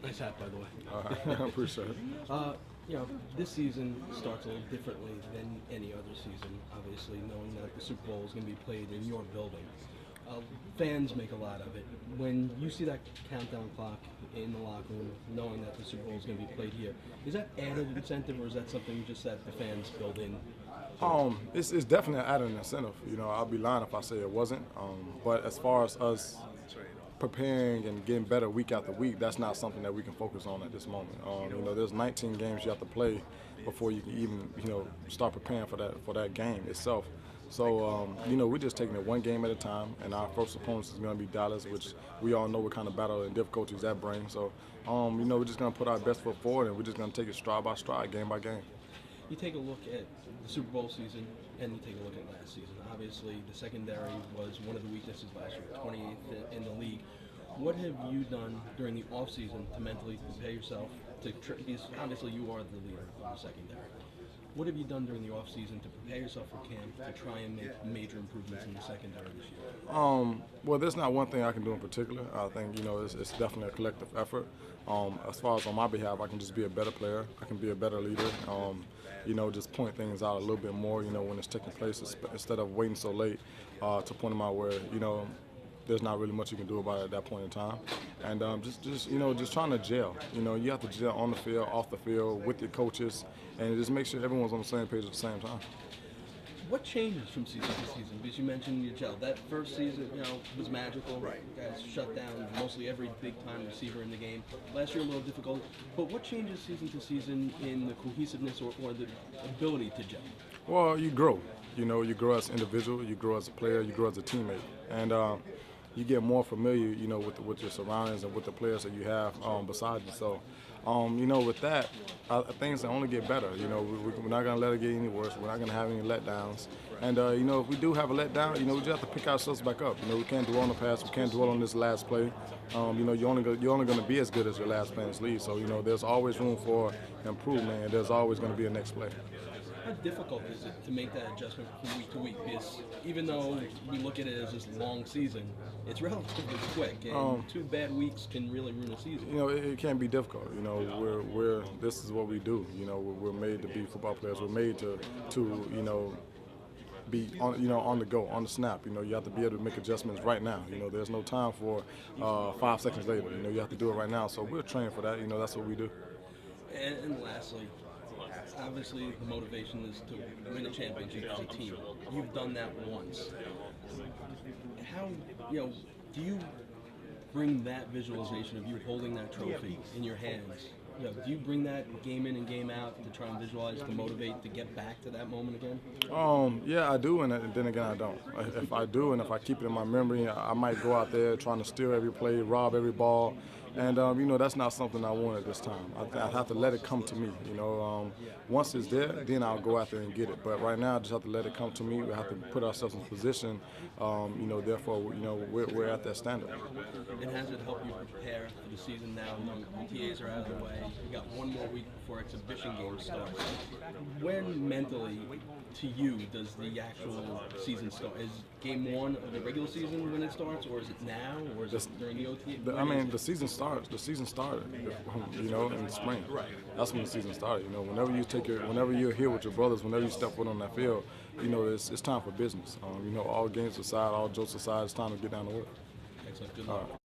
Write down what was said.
Nice hat, by the way. I appreciate it. This season starts a little differently than any other season, obviously, knowing that the Super Bowl is going to be played in your building. Fans make a lot of it. When you see that countdown clock in the locker room, knowing that the Super Bowl is going to be played here, is that added incentive, or is that something just that the fans build in? It's definitely an added incentive. I'll be lying if I say it wasn't. But as far as us preparing and getting better week after week, that's not something that we can focus on at this moment. There's 19 games you have to play before you can even, start preparing for that game itself. So, we're just taking it one game at a time, and our first opponent is going to be Dallas, which we all know what kind of battle and difficulties that brings. So, we're just going to put our best foot forward, and we're just going to take it stride by stride, game by game. You take a look at the Super Bowl season, and you take a look at last season. Obviously, the secondary was one of the weaknesses last year, 28th in the league. What have you done during the offseason to mentally prepare yourself because obviously you are the leader of the secondary. What have you done during the offseason to prepare yourself for camp to try and make major improvements in the secondary this year? Well, there's not one thing I can do in particular. I think, it's definitely a collective effort. As far as on my behalf, I can just be a better player. I can be a better leader. Just point things out a little bit more, when it's taking place instead of waiting so late to point them out where, there's not really much you can do about it at that point in time. And just trying to gel. You have to gel on the field, off the field, with your coaches, and just make sure everyone's on the same page at the same time. What changes from season to season? Because you mentioned your gel. That first season, was magical. Right. You guys shut down mostly every big-time receiver in the game. Last year, a little difficult. But what changes season to season in the cohesiveness or the ability to gel? Well, you grow. You grow as an individual, you grow as a player, you grow as a teammate. And you get more familiar, with your surroundings and with the players that you have beside you. So, with that, things only get better. We're not going to let it get any worse. We're not going to have any letdowns. And, if we do have a letdown, we just have to pick ourselves back up. We can't dwell on the past. We can't dwell on this last play. You're only going to be as good as your last play in this league. So, there's always room for improvement, and there's always going to be a next play. How difficult is it to make that adjustment from week to week? Because even though we look at it as this long season, it's relatively quick, and 2 bad weeks can really ruin a season. It can be difficult. This is what we do. We're made to be football players. We're made to be on the go, on the snap. You have to be able to make adjustments right now. There's no time for 5 seconds later. You have to do it right now. So we're trained for that. That's what we do. And lastly, obviously the motivation is to win a championship as a team. You've done that once. How, do you bring that visualization of you holding that trophy in your hands? Do you bring that game in and game out to try and visualize, to motivate, to get back to that moment again? Yeah, I do, and then again, I don't. If I do, and if I keep it in my memory, I might go out there trying to steal every play, rob every ball, and that's not something I want at this time. I have to let it come to me. Once it's there, then I'll go out there and get it. But right now, I just have to let it come to me. We have to put ourselves in position. Therefore, we're at that standard. And has it helped you prepare for the season now? OTAs are out of the way. You got 1 more week before exhibition games start. When mentally, to you, does the actual season start? Is game 1 of the regular season when it starts, or is it now, or is it during the OTA? The season starts. The season started, in the spring. That's when the season started. Whenever you're here with your brothers, whenever you step foot on that field, it's time for business. All games aside, all jokes aside, it's time to get down to work. Excellent. Good luck.